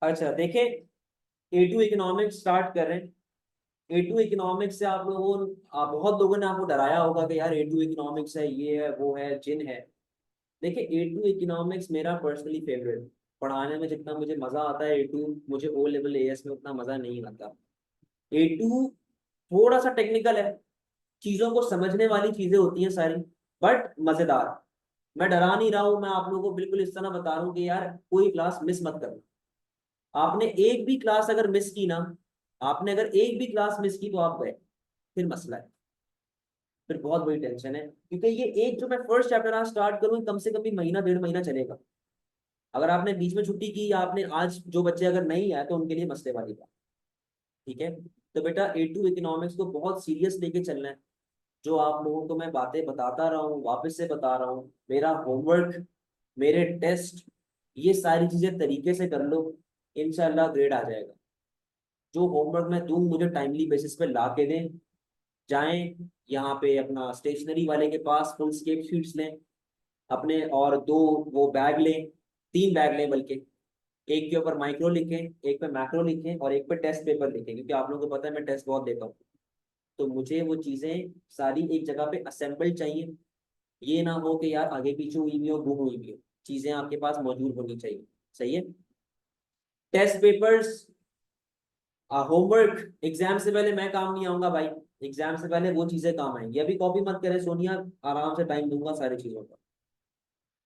अच्छा देखें, A2 economics start कर रहे हैं। A2 इकोनॉमिक्स से आप लोगों, बहुत लोगों ने आपको डराया होगा कि यार A2 इकोनॉमिक्स है, ये है वो है जिन है। देखिए A2 इकोनॉमिक्स मेरा पर्सनली फेवरेट, पढ़ाने में जितना मुझे मजा आता है A2, मुझे ओ लेवल AS में उतना मजा नहीं आता। A2 थोड़ा सा टेक्निकल है, चीजों को समझने वाली चीजें होती हैं सारी, बट मजेदार। मैं डरा नहीं रहा हूं, मैं आप लोगों को बिल्कुल इस तरह बता रहा हूँ कि यार कोई क्लास मिस मत करना। आपने एक भी क्लास अगर मिस की ना, आपने अगर एक भी क्लास मिस की तो आप गए, फिर मसला है, फिर बहुत बड़ी टेंशन है। क्योंकि ये एक जो मैं फर्स्ट चैप्टर आज स्टार्ट करूँ, कम से कम भी महीना डेढ़ महीना चलेगा। अगर आपने बीच में छुट्टी की या आपने आज जो बच्चे अगर नहीं आए तो उनके लिए मसले वाली बात। ठीक है, तो बेटा A2 इकोनॉमिक्स को बहुत सीरियस लेके चलना है। जो आप लोगों को मैं बातें बताता रहा हूँ, वापस से बता रहा हूँ, मेरा होमवर्क, मेरे टेस्ट, ये सारी चीजें तरीके से कर लो, इंशाल्लाह ग्रेड आ जाएगा। जो होमवर्क मैं दूं मुझे टाइमली बेसिस पे ला के दें। जाएं यहाँ पे अपना स्टेशनरी वाले के पास फुल स्केप शीट्स लें अपने, और दो वो बैग लें, तीन बैग लें बल्कि। एक के ऊपर माइक्रो लिखें, एक पे मैक्रो लिखें, और एक पे टेस्ट पेपर लिखें, क्योंकि आप लोगों को पता है मैं टेस्ट बहुत देता हूँ। तो मुझे वो चीजें सारी एक जगह पे असेंबल चाहिए। ये ना हो कि यार आगे पीछे हुई भी हो, गुम हुई भी हो, चीजें आपके पास मौजूद होनी चाहिए। सही है। टेस्ट पेपर्स, होमवर्क, एग्जाम से पहले मैं काम नहीं आऊंगा भाई। एग्जाम से पहले वो चीजें काम आएंगी। अभी कॉपी मत करें सोनिया, आराम से टाइम दूंगा सारी चीजों का।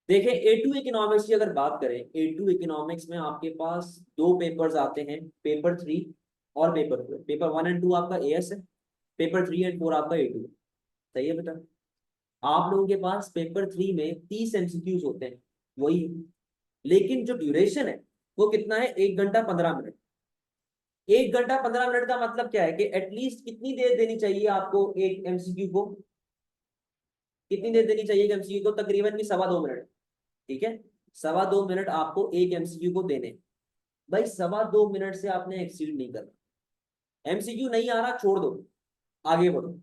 देखें A2 इकोनॉमिक्स की अगर बात करें, A2 इकोनॉमिक्स में आपके पास दो पेपर्स आते हैं, पेपर 3 और पेपर 4। पेपर 1 और 2 आपका AS है, पेपर 3 और 4 आपका A2 है। सही है बेटा। आप लोगों के पास पेपर 3 में 30 MCQs होते हैं, वही, लेकिन जो ड्यूरेशन है वो कितना है, 1 घंटा 15 मिनट। 1 घंटा 15 मिनट का मतलब क्या है कि एटलीस्ट कितनी देर देनी चाहिए आपको एक MCQ को, कितनी देर देनी चाहिए एक MCQ को, तकरीबन भी 2.25 मिनट। ठीक है, 2.25 मिनट आपको एक MCQ को देने। भाई 2.25 मिनट से आपने एक्सीड नहीं करना। MCQ नहीं आ रहा छोड़ दो, आगे बढ़ो।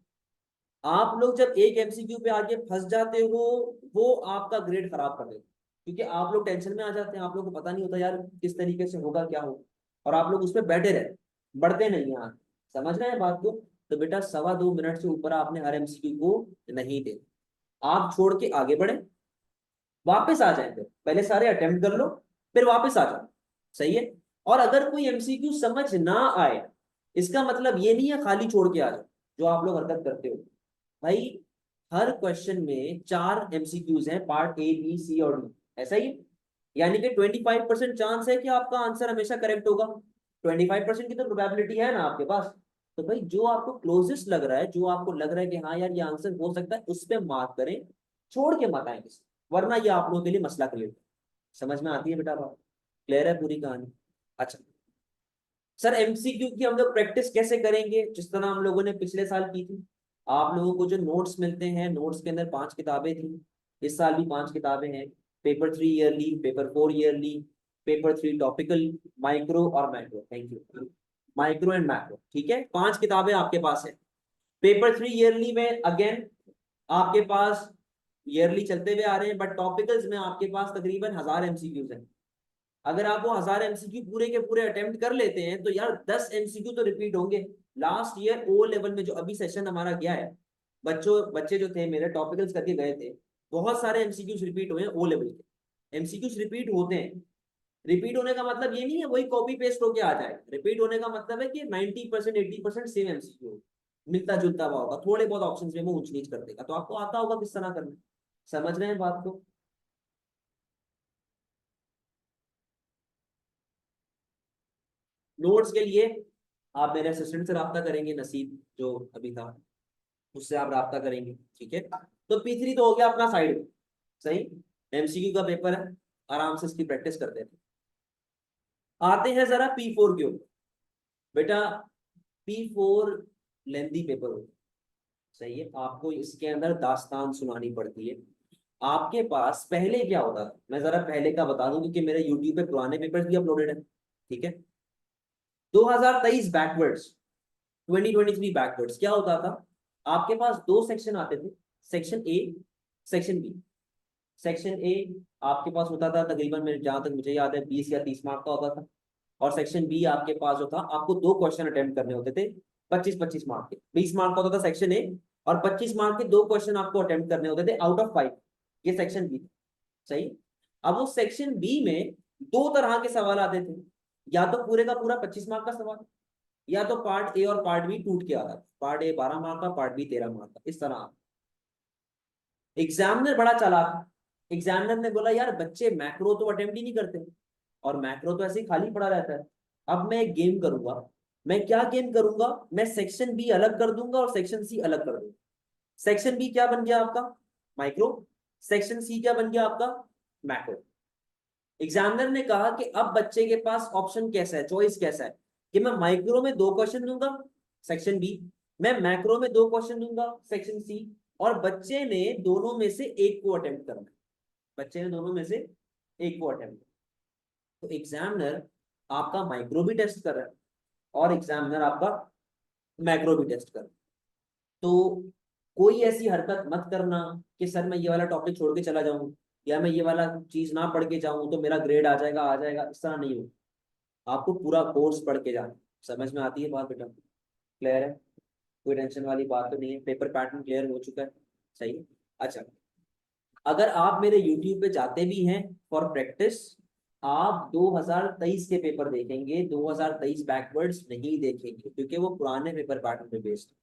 आप लोग जब एक MCQ पे आके फंस जाते हो, वो आपका ग्रेड खराब कर देते, क्योंकि आप लोग टेंशन में आ जाते हैं, आप लोग को पता नहीं होता यार किस तरीके से होगा क्या होगा, और आप लोग उस पर बैठे रहे, बढ़ते नहीं हैं आगे। समझ रहे हैं बात को। तो बेटा 2.25 मिनट से ऊपर आपने हर MCQ को नहीं दे, आप छोड़ के आगे बढ़े, वापस आ जाए, फिर पहले सारे अटेम्प्ट कर लो, फिर वापस आ जाओ। सही है। और अगर कोई MCQ समझ ना आए, इसका मतलब ये नहीं है खाली छोड़ के आ जाओ, जो आप लोग हरकत करते हो। भाई हर क्वेश्चन में 4 MCQs हैं, पार्ट A B C और D, ऐसा ही है। यानी कि 25% चांस है कि आपका आंसर हमेशा करेक्ट होगा। 25% की तो प्रोबेबिलिटी है ना आपके पास। तो भाई जो आपको क्लोजेस्ट लग रहा है, जो आपको लग रहा है कि हाँ यार ये आंसर हो सकता है, उस पर मार्क करें, छोड़ के मत आए किसी, वरना ये आप लोगों के लिए मसला क्रिएट। समझ में आती है बेटा बात? क्लियर है पूरी कहानी? अच्छा सर, MCQ की हम लोग प्रैक्टिस कैसे करेंगे? जिस तरह हम लोगों ने पिछले साल की थी। आप लोगों को जो नोट्स मिलते हैं, नोट्स के अंदर 5 किताबें थी, इस साल भी 5 किताबें हैं। Paper 3 yearly, paper 4 yearly, paper 3 topical, micro और macro, thank you, micro and macro. ठीक है, 5 किताबें आपके पास है। पेपर 3 ईयरली में अगेन आपके पास ईयरली चलते हुए आ रहे हैं, बट टॉपिकल्स में आपके पास तकरीबन 1000 MCQs हैं। अगर आप वो 1000 MCQ पूरे के पूरे अटेम्प्ट कर लेते हैं तो यार 10 MCQ तो रिपीट होंगे। लास्ट ईयर ओ लेवल में जो अभी सेशन हमारा गया है, बच्चों बच्चे जो थे मेरे टॉपिकल्स करके गए थे, बहुत सारे MCQs रिपीट हुए हैं ओ लेवल के। MCQs रिपीट होते हैं। रिपीट होने का मतलब ये नहीं है वही कॉपी पेस्ट होके आ जाए, रिपीट होने का मतलब है कि 90% 80% सेम MCQ मिलता जुलता हुआ होगा, थोड़े बहुत ऑप्शन में वो ऊंच नीच कर देगा, तो आपको आता होगा किस तरह करना। समझ रहे हैं बात को? नोट्स के लिए आप मेरे असिस्टेंट से रब्ता करेंगे, नसीब जो अभी था, उससे आप रब्ता करेंगे। ठीक है, तो P3 तो हो गया अपना साइड में। सही, MCQ का पेपर है, आराम से इसकी प्रैक्टिस करते हैं। आते हैं जरा P4 के ऊपर। बेटा P4 लेंदी पेपर होता है। सही है, आपको इसके अंदर दास्तान सुनानी पड़ती है। आपके पास पहले क्या होता था, मैं जरा पहले का बता दूं, क्योंकि मेरे यूट्यूब पे पुराने पेपर्स भी अपलोडेड है। ठीक है, 2023 बैकवर्ड्स, 2023 बैकवर्ड्स क्या होता था। आपके पास दो सेक्शन आते थे, section A, section B. Section A आपके पास होता था तकरीबन, मेरे जहां तक मुझे याद है 20 या 30 मार्क का होता था। और सेक्शन बी आपके पास जो था, आपको 2 क्वेश्चन अटेम्प्ट करने होते थे 25-25 मार्क के। 20 मार्क का होता था सेक्शन ए, और 25 मार्क के 2 क्वेश्चन आपको अटेम्प्ट करने होते थे आउट ऑफ 5। ये सेक्शन बी, सही। अब उस सेक्शन बी में 2 तरह के सवाल आते थे, या तो पूरे का पूरा 25 मार्क का सवाल, या तो पार्ट ए और पार्ट बी टूट के आता था। पार्ट ए 12 मार्क का, पार्ट बी 13 मार्क का, इस तरह। एग्जामिनर बड़ा चालाक, एग्जामिनर ने बोला यार बच्चे मैक्रो तो अटेम्प्ट ही नहीं करते, और मैक्रो तो ऐसे ही खाली पड़ा रहता है। अब मैं एक गेम करूंगा। मैं क्या गेम करूंगा, मैं सेक्शन बी अलग कर दूंगा और सेक्शन सी अलग कर दूंगा। सेक्शन बी क्या बन गया आपका, माइक्रो। सेक्शन सी क्या बन गया आपका, मैक्रो। एग्जामिनर ने कहा कि अब बच्चे के पास ऑप्शन कैसा है, चॉइस कैसा है, कि मैं माइक्रो में 2 क्वेश्चन दूंगा, सेक्शन बी, मैं मैक्रो में 2 क्वेश्चन दूंगा, सेक्शन सी, और बच्चे ने दोनों में से एक को अटेम्प्ट करना है। बच्चे ने दोनों में से एक को अटेम्प्ट। तो एग्जामिनर आपका माइक्रो भी टेस्ट कर रहा है, और एग्जामिनर आपका मैक्रो भी टेस्ट कर रहा है। तो कोई ऐसी हरकत मत करना कि सर मैं ये वाला टॉपिक छोड़ के चला जाऊं, या मैं ये वाला चीज ना पढ़ के जाऊं तो मेरा ग्रेड आ जाएगा, इस तरह नहीं हो। आपको पूरा कोर्स पढ़ के जाना। समझ में आती है बात बेटा, क्लियर है? कोई टेंशन वाली बात तो नहीं है, पेपर पैटर्न क्लियर हो चुका है, सही है। अच्छा, अगर आप मेरे यूट्यूब पे जाते भी हैं फॉर प्रैक्टिस, आप 2023 के पेपर देखेंगे, 2023 बैकवर्ड्स नहीं देखेंगे, क्योंकि वो पुराने पेपर पैटर्न पे बेस्ड।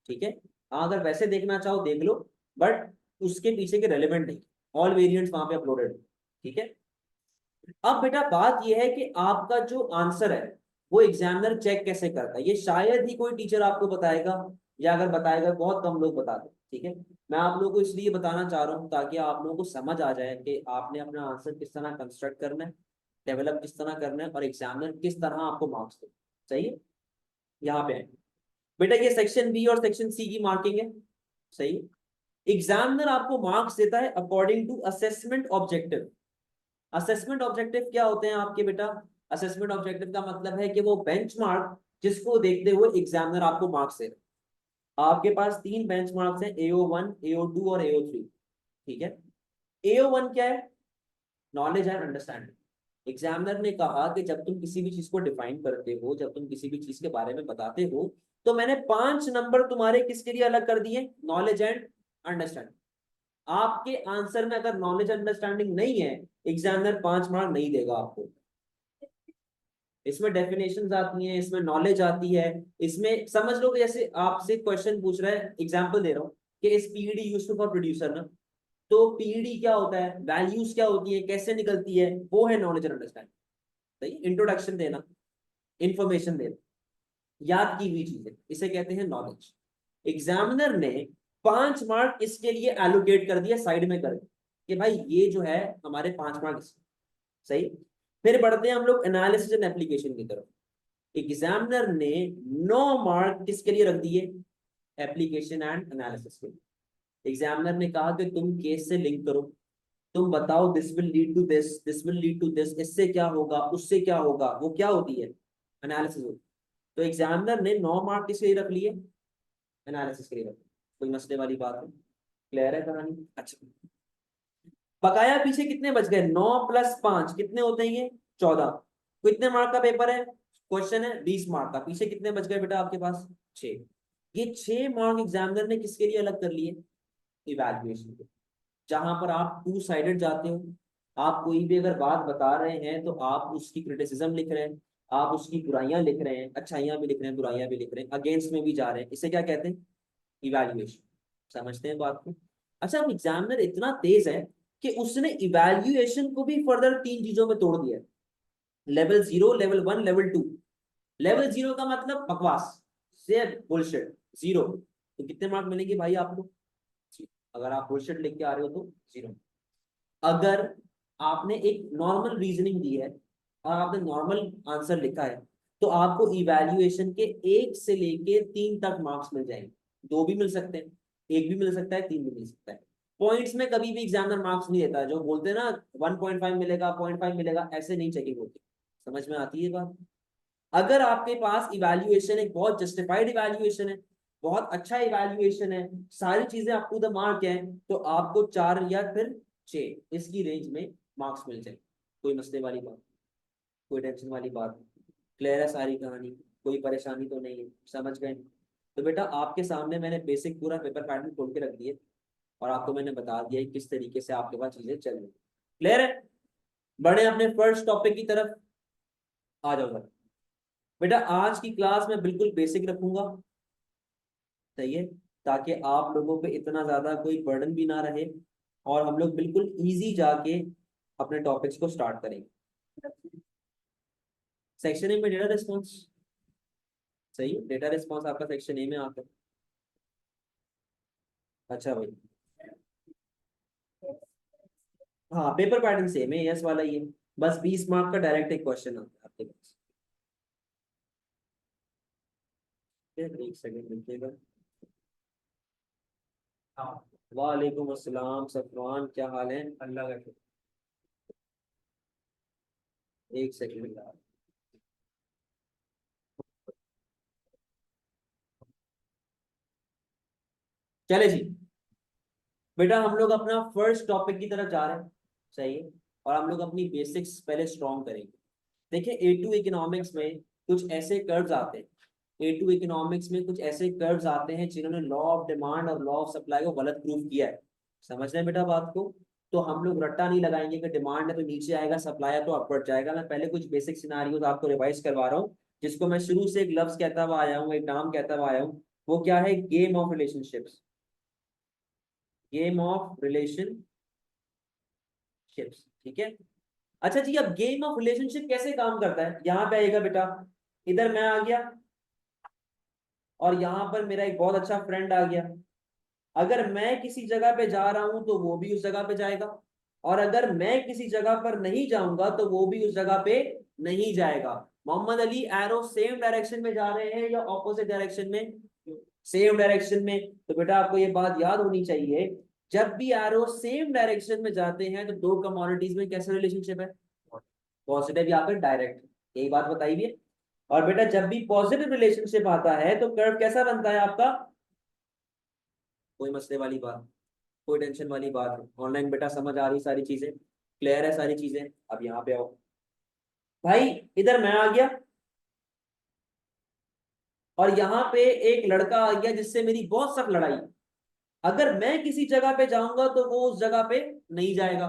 ठीक है, हाँ, अगर वैसे देखना चाहो देख लो, बट उसके पीछे के रेलेवेंट नहीं, ऑल वेरिएंट्स वहां पे अपलोडेड। ठीक है। अब बेटा बात यह है कि आपका जो आंसर है वो एग्जामिनर चेक कैसे करता है, ये शायद ही कोई टीचर आपको बताएगा, या अगर बताएगा बहुत कम लोग बताते हैं। ठीक है, मैं आप लोगों को इसलिए बताना चाह रहा हूँ ताकि आप लोगों को समझ आ जाए कि आपने अपना आंसर किस तरह कंस्ट्रक्ट करना है, डेवलप किस तरह करना है, और एग्जामिनर किस तरह आपको मार्क्स दे। सही है, यहाँ पे है बेटा, ये सेक्शन बी और सेक्शन सी की मार्किंग है, सही। एग्जामिनर आपको मार्क्स देता है according to assessment objective. Assessment objective क्या होते हैं आपके बेटा, असेसमेंट ऑब्जेक्टिव का मतलब है कि वो बेंचमार्क जिसको देखते हुए एग्जामिनर आपको मार्क्स दे रहा है। आपके पास 3 बेंचमार्क्स हैं, AO1, AO2 और AO3। ठीक है, AO1 क्या है, नॉलेज एंड अंडरस्टैंडिंग। एग्जामिनर ने कहा कि जब तुम किसी भी चीज को डिफाइन करते हो, जब तुम किसी भी चीज के बारे में बताते हो, तो मैंने 5 नंबर तुम्हारे किसके लिए अलग कर दिए, नॉलेज एंड अंडरस्टैंडिंग। आपके आंसर में अगर नॉलेज अंडरस्टैंडिंग नहीं है, एग्जामिनर 5 मार्क नहीं देगा आपको। इसमें डेफिनेशंस आती हैं, इसमें नॉलेज आती है, इसमें समझ लो कि जैसे आपसे क्वेश्चन पूछ रहा है, एग्जांपल दे रहा हूँ कि इस पीईडी यूज्ड फॉर प्रोड्यूसर ना, तो पीईडी क्या होता है, वैल्यूज क्या होती है, कैसे निकलती है, वो है नॉलेज एंड अंडरस्टैंडिंग। सही, इंट्रोडक्शन देना, इंफॉर्मेशन देना, याद की हुई चीजें, इसे कहते हैं नॉलेज। एग्जामिनर ने 5 मार्क इसके लिए एलोकेट कर दिया साइड में कर, कि भाई ये जो है हमारे 5 मार्क। सही, फिर बढ़ते हैं हम लोग एनालिसिस एंड एप्लीकेशन की तरफ। एग्जामिनर ने 9 मार्क किसके लिए रख दिए, एप्लीकेशन एंड एनालिसिस के लिए। एग्जामिनर ने कहा कि तुम केस से लिंक करो, तुम बताओ this will lead to this, this will lead to this, इससे क्या होगा उससे क्या होगा, वो क्या होती है, एनालिसिस होती। तो एग्जामिनर ने 9 मार्क किसके लिए रख लिए, एनालिसिस के लिए रख लिए। कोई मसले वाली बात है, क्लियर है कहानी? अच्छा, बकाया पीछे कितने बच गए, 9 + 5 कितने होते हैं, ये 14। कितने मार्क का पेपर है, क्वेश्चन है 20 मार्क का, पीछे कितने बच गए बेटा आपके पास, 6। ये 6 मार्क एग्जामिनर ने किसके लिए अलग कर लिए, इवैल्यूएशन के। जहां पर आप 2 साइडेड जाते हो, आप कोई भी अगर बात बता रहे हैं तो आप उसकी क्रिटिसिज्म लिख रहे हैं, आप उसकी बुराइयां लिख रहे हैं, अच्छाइयां भी लिख रहे हैं, बुराइयां भी लिख रहे हैं, अगेंस्ट में भी जा रहे हैं, इसे क्या कहते हैं, इवैल्यूएशन। समझते हैं बात को? अच्छा, अब एग्जामिनर इतना तेज है कि उसने इवैल्यूएशन को भी फर्दर 3 चीजों में तोड़ दिया, लेवल 0, लेवल 1, लेवल 2। लेवल 0 का मतलब बकवास, से बुलशिट, 0। तो कितने मार्क मिलेंगे भाई आपको, अगर आप बुलशिट लिख के आ रहे हो तो 0। अगर आपने एक नॉर्मल रीजनिंग दी है और आपने नॉर्मल आंसर लिखा है, तो आपको इवैल्यूएशन के 1 से लेके 3 तक मार्क्स मिल जाएंगे। 2 भी मिल सकते हैं, 1 भी मिल सकता है, 3 भी मिल सकता है। पॉइंट्स में कभी भी एग्जामिनर मार्क्स नहीं देता, जो बोलते हैं ना 1.5 मिलेगा, 0.5 मिलेगा, ऐसे नहीं चेकिंग होती। समझ में आती है बात? अगर आपके पास इवैल्यूएशन एक बहुत जस्टिफाइड इवैल्यूएशन है, बहुत अच्छा इवैल्यूएशन है, सारी चीजें अप टू द मार्क है, तो आपको 4 या फिर 6 इसकी रेंज में मार्क्स मिल जाए। कोई मसले वाली बात, कोई टेंशन वाली बात? क्लियर है सारी कहानी, कोई परेशानी तो नहीं है, समझ गए? तो बेटा आपके सामने मैंने बेसिक पूरा पेपर पैटर्न खोल के रख दिए और आपको मैंने बता दिया कि किस तरीके से आपके पास चीजें चल रही। क्लियर है? बढ़े अपने फर्स्ट टॉपिक की तरफ, आ जाओ सर। बेटा आज की क्लास में बिल्कुल बेसिक रखूंगा, सही है, ताकि आप लोगों पे इतना ज्यादा कोई बर्डन भी ना रहे और हम लोग बिल्कुल इजी जाके अपने टॉपिक्स को स्टार्ट करेंगे। सेक्शन ए में डेटा रिस्पॉन्स, सही है, डेटा रिस्पॉन्स आपका सेक्शन ए में आता है। अच्छा भाई, हाँ पेपर पैटर्न सेम है, यस वाला ही है, बस 20 मार्क का डायरेक्ट एक क्वेश्चन आता है आपके पास। एक सेकंड मिलतेगा। वालेकुम अस्सलाम सफवान, क्या हाल है? अल्लाह का शुक्र। एक सेकंड, चले जी। बेटा हम लोग अपना फर्स्ट टॉपिक की तरफ जा रहे हैं, सही है, और हम लोग अपनी बेसिक्स पहले स्ट्रॉन्ग करेंगे। देखिए ए टू इकोनॉमिक्स में कुछ ऐसे कर्व्स आते हैं, ए टू इकोनॉमिक्स में कुछ ऐसे कर्व्स आते हैं जिन्होंने लॉ ऑफ डिमांड और लॉ ऑफ सप्लाई को गलत प्रूव किया है। समझ रहे हैं बेटा बात को? तो हम लोग रट्टा नहीं लगाएंगे कि डिमांड है तो नीचे आएगा, सप्लाई है तो अपवर्ड जाएगा। मैं पहले कुछ बेसिक सिनारियोज आपको रिवाइज करवा रहा हूँ, जिसको मैं शुरू से एक लफ्ज कहता हुआ आया हूँ, एक नाम कहता हुआ आया हूँ। वो क्या है? Game of relationships. Game of relationships, ठीक है। अच्छा जी, अब गेम ऑफ रिलेशनशिप कैसे काम करता है? यहाँ पे आएगा बेटा, इधर मैं आ गया और यहाँ पर मेरा एक बहुत अच्छा फ्रेंड आ गया। अगर मैं किसी जगह पे जा रहा हूं तो वो भी उस जगह पे जाएगा, और अगर मैं किसी जगह पर नहीं जाऊंगा तो वो भी उस जगह पे नहीं जाएगा। Mohammad Ali, arrow same direction में जा रहे हैं या ऑपोजिट डायरेक्शन में? सेम डायरेक्शन में। तो बेटा आपको ये बात याद होनी चाहिए, जब भी एरो सेम डायरेक्शन में जाते हैं तो दो कमोडिटीज में कैसा रिलेशनशिप है? पॉजिटिव या फिर डायरेक्ट, यही बात बताई हुई है। और बेटा जब भी पॉजिटिव रिलेशनशिप आता है तो कर्व कैसा बनता है आपका? कोई मसले वाली बात, कोई टेंशन वाली बात है? ऑनलाइन बेटा समझ आ रही सारी चीजें? क्लियर है सारी चीजें? अब यहाँ पे आओ भाई, इधर मैं आ गया और यहाँ पे एक लड़का आ गया जिससे मेरी बहुत सख्त लड़ाई। अगर मैं किसी जगह पे जाऊंगा तो वो उस जगह पे नहीं जाएगा,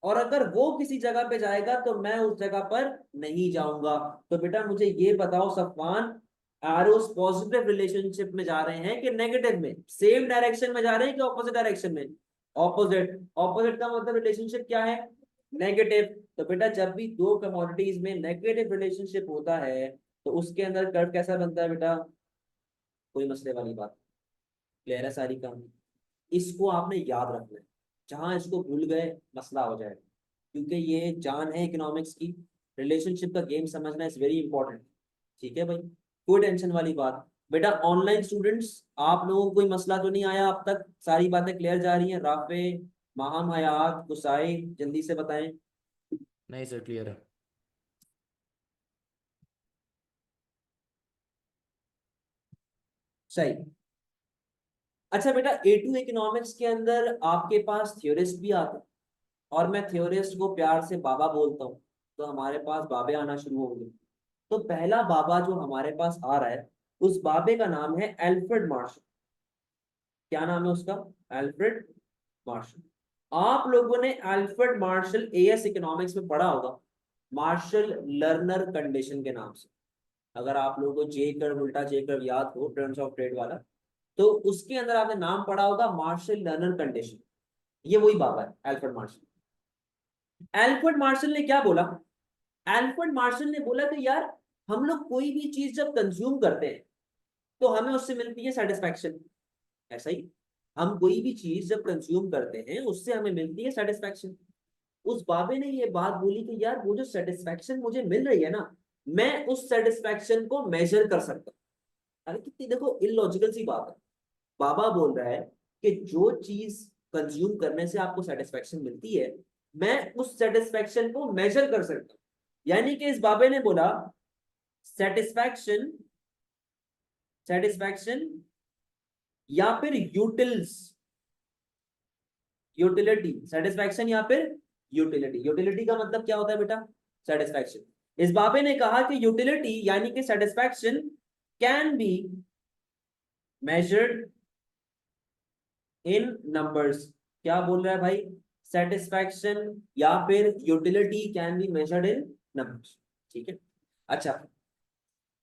और अगर वो किसी जगह पे जाएगा तो मैं उस जगह पर नहीं जाऊंगा। तो बेटा मुझे ये बताओ सफवान, एरोस पॉजिटिव रिलेशनशिप में जा रहे हैं कि नेगेटिव में? सेम डायरेक्शन में जा रहे हैं कि ऑपोजिट डायरेक्शन में? ऑपोजिट। ऑपोजिट का मतलब रिलेशनशिप क्या है? नेगेटिव। तो बेटा जब भी दो कमोडिटीज में नेगेटिव रिलेशनशिप होता है तो उसके अंदर कर्व कैसा बनता है बेटा? कोई मसले वाली बात? क्लियर है सारी कहानी? इसको आपने याद रखना है, जहां इसको भूल गए मसला हो जाएगा, क्योंकि ये जान है इकोनॉमिक्स की। रिलेशनशिप का गेम समझना इज वेरी इंपॉर्टेंट, ठीक है भाई? कोई टेंशन वाली बात? बेटा ऑनलाइन स्टूडेंट्स, आप लोगों को कोई मसला तो नहीं आया अब तक? सारी बातें क्लियर जा रही हैं? राफे, माहम, हयात, कुसाई, जल्दी से बताएं। नहीं सर, क्लियर है। सही। अच्छा बेटा ए टू इकोनॉमिक्स के अंदर आपके पास थ्योरिस्ट भी आते हैं, और मैं थ्योरिस्ट को प्यार से बाबा बोलता हूँ, तो हमारे पास बाबे आना शुरू होंगे। तो पहला बाबा जो हमारे पास आ रहा है, उस बाबे का नाम है एल्फ्रेड मार्शल। क्या नाम है उसका? Alfred Marshall. आप लोगों ने एल्फ्रेड मार्शल एएस इकोनॉमिक्स में पढ़ा होगा, मार्शल लर्नर कंडीशन के नाम से। अगर आप लोगों को जे कर्व, उल्टा जे कर्व याद हो, टर्म्स ऑफ ट्रेड वाला, तो उसके अंदर आपने नाम पढ़ा होगा मार्शल लर्नर कंडीशन। ये वही बाबा है एल्फ्रेड मार्शल। एल्फ्रेड मार्शल ने क्या बोला? एल्फ्रेड मार्शल ने बोला कि यार, हम लोग कोई भी चीज जब कंज्यूम करते हैं तो हमें उससे मिलती है सेटिस्फैक्शन। ऐसा ही, हम कोई भी चीज जब कंज्यूम करते हैं उससे हमें मिलती है सेटिस्फैक्शन। उस बाबे ने ये बात बोली कि यार वो जो सेटिस्फैक्शन मुझे मिल रही है ना, मैं उस सेटिस्फैक्शन को मेजर कर सकता हूँ। अरे कितनी देखो इलॉजिकल सी बात है। बाबा बोल रहा है कि जो चीज कंज्यूम करने से आपको सेटिस्फैक्शन मिलती है, मैं उस सेटिस्फैक्शन को मेजर कर सकता हूँ। यानी कि इस बाबे ने बोला सेटिस्फैक्शन, सेटिस्फैक्शन या फिर यूटिल्स, यूटिलिटी, सेटिस्फैक्शन या फिर यूटिलिटी। यूटिलिटी का मतलब क्या होता है बेटा? सेटिस्फैक्शन। इस बाबे ने कहा कि यूटिलिटी यानी कि satisfaction can be measured in numbers. क्या बोल रहा है भाई? सेटिस्फैक्शन या फिर utility can be measured in numbers. ठीक है। अच्छा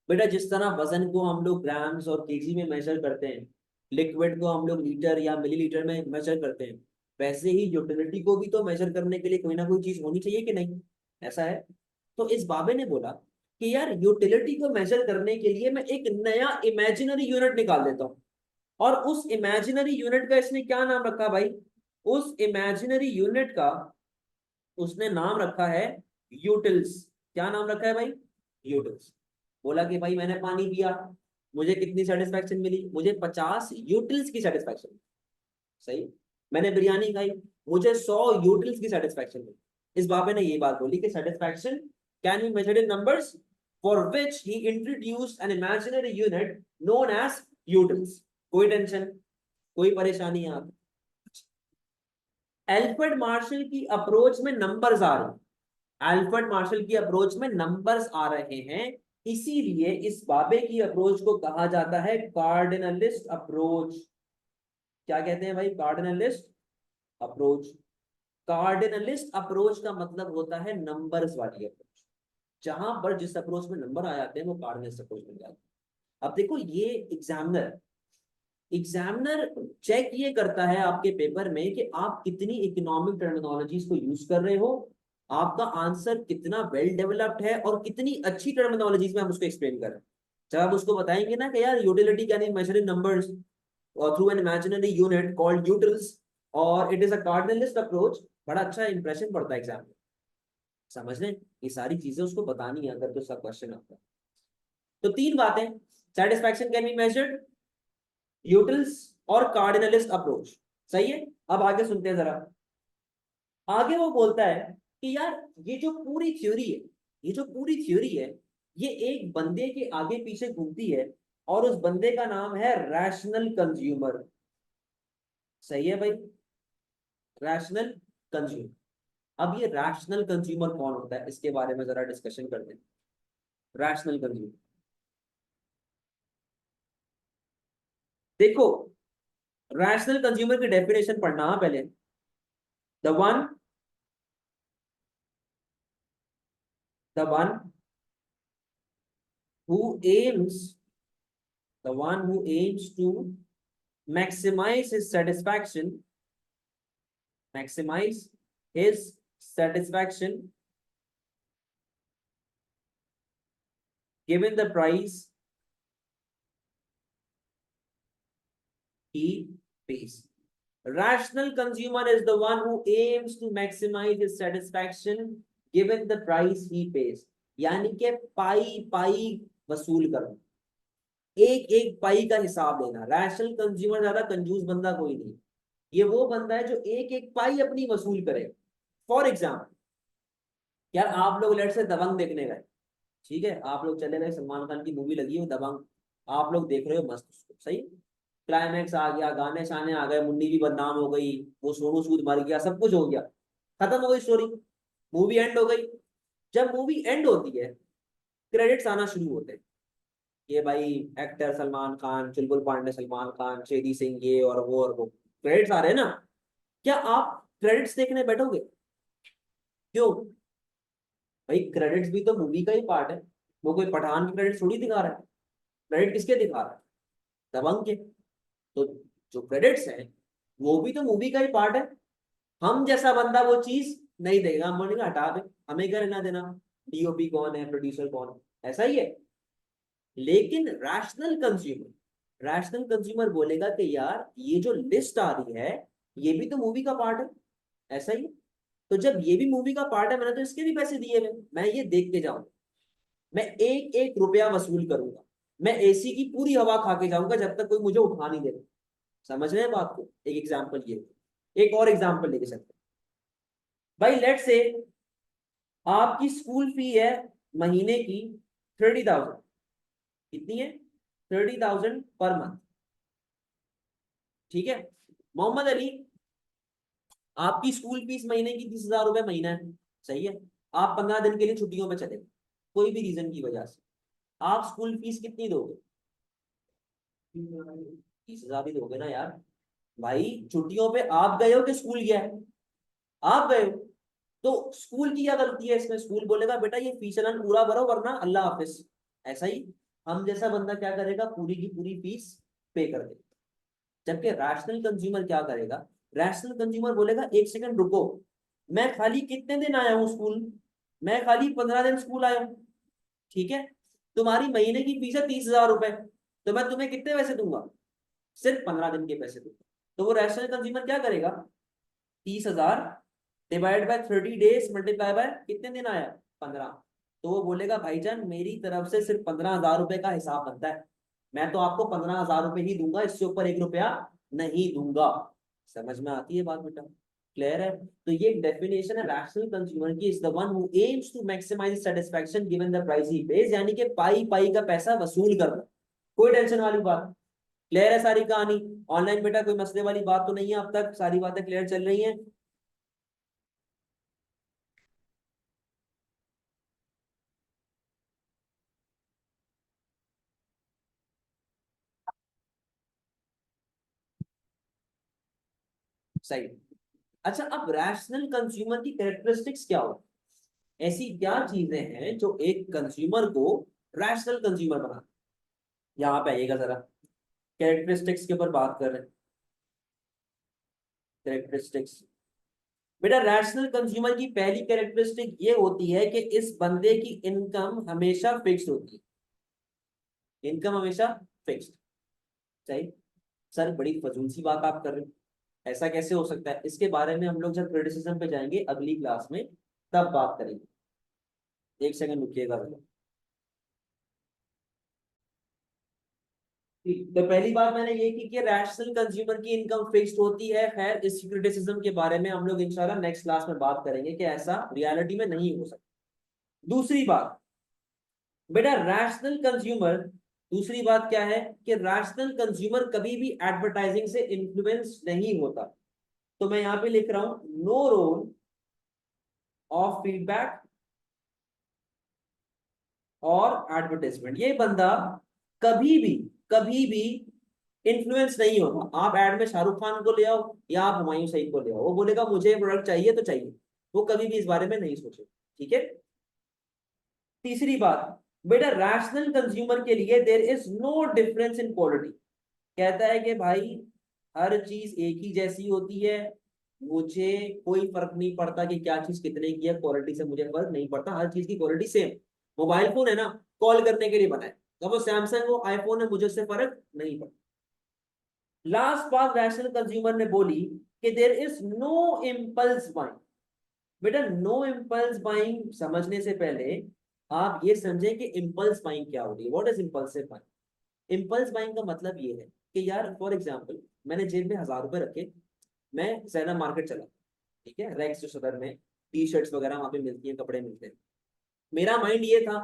बेटा, जिस तरह वजन को हम लोग ग्राम्स और केजी में मेजर करते हैं, लिक्विड को हम लोग लीटर या मिलीलीटर में मेजर करते हैं, वैसे ही यूटिलिटी को भी तो मेजर करने के लिए कोई ना कोई चीज होनी चाहिए कि नहीं? ऐसा है। तो इस बाबे ने बोला कि यार यूटिलिटी को मेजर करने के लिए मैं एक नया इमेजिनरी यूनिट निकाल देता हूँ। और उस इमेजिनरी यूनिट का इसने क्या नाम रखा भाई? उस इमेजिनरी यूनिट का उसने नाम रखा है यूटिल्स। क्या नाम रखा है भाई? यूटिल्स। बोला कि भाई मैंने पानी पिया, मुझे कितनी सेटिस्फैक्शन मिली? मुझे 50 यूटिल्स की सेटिस्फैक्शन। सही। मैंने बिरयानी खाई, मुझे 100 यूटिल्स की सेटिस्फैक्शन मिली। इस बाबे ने ये बात बोली कि satisfaction can be measured in numbers, for which he introduced an imaginary unit known as utils. कोई टेंशन, कोई परेशानी यहाँ पे? एल्फ्रेड मार्शल की अप्रोच में नंबर्स आ रहे हैं, एल्फ्रेड मार्शल की अप्रोच में नंबर्स आ रहे हैं, इसीलिए इस बाबे की अप्रोच को कहा जाता है कार्डिनलिस्ट अप्रोच। क्या कहते हैं भाई? कार्डिनलिस्ट अप्रोच। कार्डिनलिस्ट अप्रोच का मतलब होता है नंबर्स वाली अप्रोच। जहां पर जिस अप्रोच में नंबर आ जाते हैं वो कार्डिनलिस्ट अप्रोच बन जाता है। अब देखो, ये एग्जामिनर एग्जामिनर चेक ये करता है आपके पेपर में कि आप कितनी इकोनॉमिक टर्मिनोलॉजीज को यूज कर रहे हो, आपका आंसर कितना वेल डेवलप्ड है और कितनी अच्छी टर्मिनोलॉजीज में हम उसको एक्सप्लेन कर रहे हैं। जब आप उसको बताएंगे ना कि यार utility can be measured in numbers और through an imaginary unit called utils और it is a cardinalist approach, बड़ा अच्छा इंप्रेशन पड़ता है एग्जाम में। समझ लें, ये सारी चीजें उसको बतानी है अगर तो सब क्वेश्चन आता है। तो तीन बातें, satisfaction can be measured, utils और कार्डिनलिस्ट अप्रोच। सही है। अब आगे सुनते हैं जरा। आगे वो बोलता है कि यार ये जो पूरी थ्योरी है, ये जो पूरी थ्योरी है, ये एक बंदे के आगे पीछे घूमती है और उस बंदे का नाम है रैशनल कंज्यूमर। सही है भाई, रैशनल कंज्यूमर। अब ये रैशनल कंज्यूमर कौन होता है इसके बारे में जरा डिस्कशन करते हैं। रैशनल कंज्यूमर, देखो, रैशनल कंज्यूमर की डेफिनेशन पढ़ना पहले। The one the one who aims the one who aims to maximize his satisfaction, maximize his satisfaction given the price he pays. Rational consumer is the one who aims to maximize his satisfaction given the price he pays. यानी कि पाई पाई वसूल करना, एक एक पाई का हिसाब लेना। Rational consumer ज्यादा कंजूस बंदा कोई नहीं, ये वो बंदा है जो एक एक पाई अपनी वसूल करे। फॉर एग्जाम्पल, यार आप लोग लेट से दबंग देखने गए, ठीक है, आप लोग चले गए, सलमान खान की मूवी लगी हो दबंग, आप लोग देख रहे हो मस्त उसको, सही। क्लाइमैक्स आ गया, गाने शाने आ गए, मुन्नी भी बदनाम हो गई, वो सोनू सूद मर गया, सब कुछ हो गया, खत्म हो गई स्टोरी, मूवी एंड हो गई। जब मूवी एंड होती है, क्रेडिट्स आना शुरू होते हैं। ये भाई एक्टर सलमान खान, चुलबुल पांडे सलमान खान, शेदी सिंह, ये और वो क्रेडिट्स आ रहे हैं ना। क्या आप क्रेडिट्स देखने बैठोगे? क्यों? भाई क्रेडिट्स भी तो मूवी का ही पार्ट है। वो कोई पठान की क्रेडिट थोड़ी दिखा रहा है, क्रेडिट किसके दिखा रहा है? दबंग के। तो जो क्रेडिट्स हैं वो भी तो मूवी का ही पार्ट है। हम जैसा बंदा वो चीज नहीं देगा, हम बोलेंगे हटा दे, हमें क्या लेना देना, डीओपी कौन है, प्रोड्यूसर कौन है, ऐसा ही है। लेकिन रैशनल कंज्यूमर बोलेगा कि यार ये जो लिस्ट आ रही है ये भी तो मूवी का पार्ट है, ऐसा ही है। तो जब ये भी मूवी का पार्ट है, मैंने तो इसके भी पैसे दिए हुए, मैं ये देख के जाऊंगा, मैं एक एक रुपया वसूल करूंगा, मैं एसी की पूरी हवा खा के जाऊंगा जब तक कोई मुझे उठा नहीं देगा। समझ रहे हैं बात को? एक एग्जाम्पल ये, एक और एग्जाम्पल लेके चलते हैं। भाई लेट से आपकी स्कूल फी है महीने की 30,000। कितनी है? 30,000 पर मंथ। ठीक है। मोहम्मद अली, आपकी स्कूल फीस महीने की 30,000 रुपए महीना है। सही है। आप 15 दिन के लिए छुट्टियों में चले, कोई भी रीजन की वजह से, आप स्कूल फीस कितनी दोगे? 30,000 ही दोगे ना यार। भाई छुट्टियों पे आप गए हो कि स्कूल गया है? आप गए हो। तो स्कूल की क्या गलती है इसमें? स्कूल बोलेगा बेटा ये फीस चालान पूरा भरो वरना अल्लाह हाफिज। ऐसा ही हम जैसा बंदा क्या करेगा, पूरी की पूरी फीस पे कर दे। जबकि रैशनल कंज्यूमर क्या करेगा? रैशनल कंज्यूमर बोलेगा एक सेकंड रुको, मैं खाली कितने दिन आया हूँ स्कूल? मैं खाली 15 दिन स्कूल आया हूँ। ठीक है, तुम्हारी महीने की फीस है 30,000 रुपए, तो मैं तुम्हें कितने पैसे दूंगा? सिर्फ 15 दिन के पैसे दूंगा। तो वो रैशनल कंज्यूमर क्या करेगा? 30,000 divide by 30 days multiply by कितने दिन आया? 15। तो वो बोलेगा भाईजान मेरी तरफ से सिर्फ 15,000 रुपए का हिसाब बनता है, मैं तो आपको 15,000 रुपए ही दूंगा, इससे ऊपर 1 रुपया नहीं दूंगा। समझ में आती है बात बेटा? क्लियर है? तो ये डेफिनेशन है रैशनल कंज्यूमर की, is the one who aims to maximise satisfaction given the price he pays, यानी कि पाई पाई का पैसा वसूल करना। कोई टेंशन वाली बात? क्लियर है सारी कहानी? ऑनलाइन बेटा कोई मसले वाली बात तो नहीं है? अब तक सारी बातें क्लियर चल रही हैं? सही। अच्छा, अब रैशनल कंज्यूमर की कैरेक्टरिस्टिक्स क्या हो? ऐसी क्या चीजें हैं जो एक कंज्यूमर को रैशनल कंज्यूमर बनाती? यहाँ पे आइएगा जरा, कैरेक्टरिस्टिक्स के ऊपर बात कर रहे हैं। कैरेक्टरिस्टिक्स बेटा, रैशनल कंज्यूमर की पहली कैरेक्टरिस्टिक ये होती है कि इस बंदे की इनकम हमेशा फिक्स्ड होती है। इनकम हमेशा फिक्स्ड। सही। सर बड़ी फजूल सी बात आप कर रहे हो, ऐसा कैसे हो सकता है? इसके बारे में हम लोग जब क्रिटिसिज्म पे जाएंगे अगली क्लास में तब बात करेंगे। एक सेकंड रुकिएगा भैया। तो पहली बात मैंने ये की कि रैशनल कंज्यूमर की इनकम फिक्स्ड होती है। खैर इस क्रिटिसिज्म के बारे में हम लोग इंशाल्लाह नेक्स्ट क्लास में बात करेंगे कि ऐसा रियलिटी में नहीं हो सकता। दूसरी बात बेटा, रैशनल कंज्यूमर, दूसरी बात क्या है कि रैशनल कंज्यूमर कभी भी एडवर्टाइजिंग से इन्फ्लुएंस नहीं होता। तो मैं यहां पे लिख रहा हूं नो रोल ऑफ फीडबैक और एडवर्टाइजमेंट। ये बंदा कभी भी इन्फ्लुएंस नहीं होगा। आप एड में शाहरुख खान को ले आओ या आप हुमायूं सईद को ले आओ, वो बोलेगा मुझे प्रोडक्ट चाहिए तो चाहिए, वो कभी भी इस बारे में नहीं सोचे। ठीक है। तीसरी बात बेटा, रैशनल कंज्यूमर के लिए there is no difference in quality. कहता है कि भाई हर चीज एक ही जैसी होती है, मुझे कोई फर्क नहीं पड़ता कि क्या चीज कितने की है, क्वालिटी से मुझे फर्क नहीं पड़ता, हर चीज की क्वालिटी सेम। मोबाइल फोन है ना, कॉल करने के लिए बना है, अब वो सैमसंग वो आईफोन है, मुझे उससे फर्क नहीं पड़ता। लास्ट बात रैशनल कंज्यूमर ने बोली कि there is no impulse buying. बेटा नो इम्पल्स बाइंग समझने से पहले आप ये समझें कि इम्पल्स बाइंग क्या होती है। What is impulsive buying? Impulse buying का मतलब ये है कि यार फॉर एग्जांपल मैंने जेब में 1,000 रुपए रखे, मैं जैना मार्केट चला, ठीक है, रैक्स जो सदर में टी शर्ट्स वगैरह वहां पे मिलती हैं, कपड़े मिलते हैं। मेरा माइंड ये था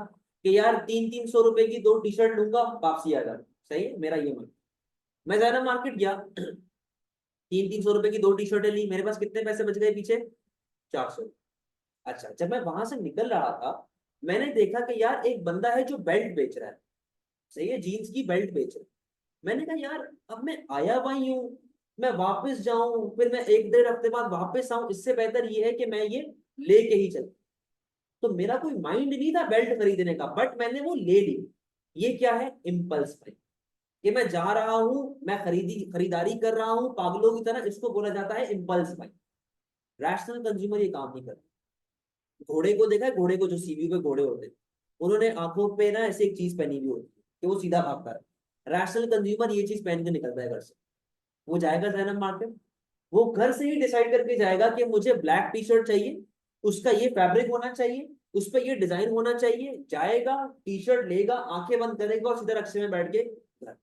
कि यार 300-300 रुपए की 2 टी शर्ट लूंगा, वापसी आ जाए। सही है मेरा ये माइंड। मैं जैना मार्केट गया, 300-300 रुपए की 2 टी शर्टें ली, मेरे पास कितने पैसे बच गए पीछे? 400। अच्छा, जब मैं वहां से निकल रहा था मैंने देखा कि यार एक बंदा है जो बेल्ट बेच रहा है। सही है, जीन्स की बेल्ट बेच रहा है। मैंने कहा यार अब मैं आया वही हूँ, मैं वापस जाऊं फिर मैं 1-1.5 हफ्ते बाद वापस आऊं, इससे बेहतर ये है कि मैं ये लेके ही चल। तो मेरा कोई माइंड नहीं था बेल्ट खरीदने का, बट मैंने वो ले ली। ये क्या है? Impulse buying. कि मैं जा रहा हूं, मैं खरीदारी कर रहा हूं पागलों की तरह, इसको बोला जाता है इम्पल्स बाइंग। रैशनल कंज्यूमर ये काम नहीं करता। घोड़े को देखा है? घोड़े को, जो सीवी पे घोड़े होते हैं, उन्होंने आंखों पे ना ऐसे एक चीज पहनी हुई होती है कि वो सीधा भागता है। रैशनल कंज्यूमर ये चीज पहन के निकलता है घर से। वो जाएगा जैनब मार्केट, वो घर से ही डिसाइड करके जाएगा कि मुझे ब्लैक टी शर्ट चाहिए, उसका ये फैब्रिक होना चाहिए, उस पर ये डिजाइन होना चाहिए, जाएगा टी शर्ट लेगा, आंखें बंद करेगा और सीधा रिक्शे में बैठ के घर।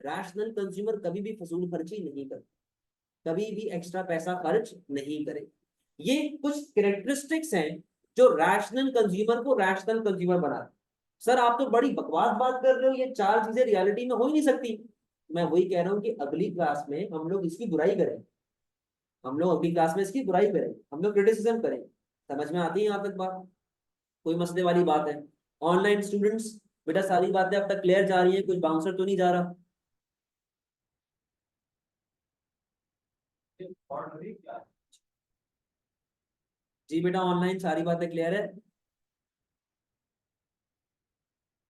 रैशनल कंज्यूमर कभी भी फजूल खर्ची नहीं करता, कभी भी एक्स्ट्रा पैसा खर्च नहीं करे। ये कुछ कैरेक्टरिस्टिक्स हैं जो रैशनल कंज्यूमर को रैशनल कंज्यूमर बनाते हैं। सर आप तो बड़ी बकवास बात कर रहे हो, ये 4 चीजें रियलिटी में हो ही नहीं सकती। मैं वही कह रहा हूँ कि अगली क्लास में हम लोग इसकी बुराई करें, हम लोग अगली क्लास में इसकी बुराई करें, हम लोग क्रिटिसिज्म करें। समझ में आती है यहाँ तक बात? कोई मसले वाली बात है? ऑनलाइन स्टूडेंट्स, बेटा सारी बातें अब तक क्लियर जा रही है, कुछ बाउंसर तो नहीं जा रहा? जी बेटा ऑनलाइन सारी बातें क्लियर है।